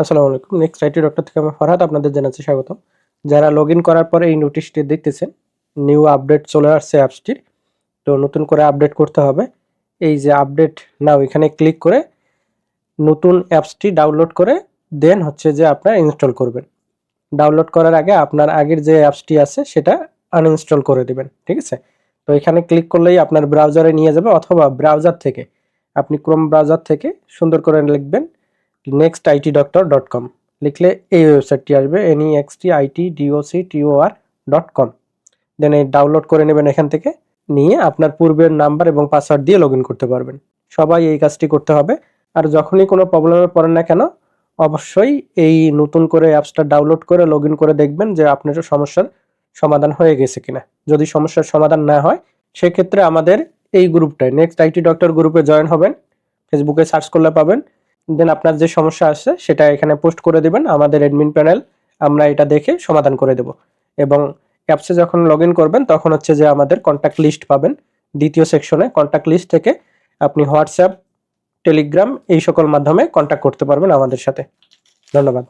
আসসালামু আলাইকুম। Next IT doctor থেকে আমি ফরহাদ আপনাদের জানাচ্ছি স্বাগত। যারা লগইন করার পরে এই নোটিশটি দেখতেছেন, নিউ আপডেট চলে আসছে অ্যাপসটির। তো নতুন করে আপডেট করতে হবে। এই যে আপডেট নাও এখানে ক্লিক করে নতুন অ্যাপসটি ডাউনলোড করে দেন হচ্ছে যে আপনারা ইনস্টল করবেন। ডাউনলোড করার আগে আপনার আগের যে অ্যাপসটি আছে সেটা আনইনস্টল করে দিবেন। ঠিক আছে? তো এখানে ক্লিক করলেই আপনার ব্রাউজারে নিয়ে যাবে, অথবা ব্রাউজার থেকে আপনি ক্রোম ব্রাউজার থেকে সুন্দর করে লিখবেন nextitdoctor.com, লিখলে এই ওয়েবসাইটটি আসবে nextitdoctor.com। দেন এই ডাউনলোড করে নেবেন, এখান থেকে নিয়ে আপনার পূর্বের নাম্বার এবং পাসওয়ার্ড দিয়ে লগ ইন করতে পারবেন। সবাই এই কাজটি করতে হবে। আর যখনই কোনো প্রবলেমে পড়েন না কেন, অবশ্যই এই নতুন করে অ্যাপসটা ডাউনলোড করে লগ ইন করে দেখবেন যে আপনার সমস্যার সমাধান হয়ে গেছে কিনা। যদি সমস্যার সমাধান না হয় সেক্ষেত্রে আমাদের এই গ্রুপটায় নেক্সট আইটি ডক্টর গ্রুপে জয়েন হবেন, ফেসবুকে সার্চ করলে পাবেন। দেন আপনার যে সমস্যা আছে সেটা এখানে পোস্ট করে দিবেন, আমাদের অ্যাডমিন প্যানেল আমরা এটা দেখে সমাধান করে দেব। এবং অ্যাপসে যখন লগ ইন করবেন তখন হচ্ছে যে আমাদের কন্ট্যাক্ট লিস্ট পাবেন। দ্বিতীয় সেকশনে কন্ট্যাক্ট লিস্ট থেকে আপনি হোয়াটসঅ্যাপ, টেলিগ্রাম এই সকল মাধ্যমে কন্ট্যাক্ট করতে পারবেন আমাদের সাথে। ধন্যবাদ।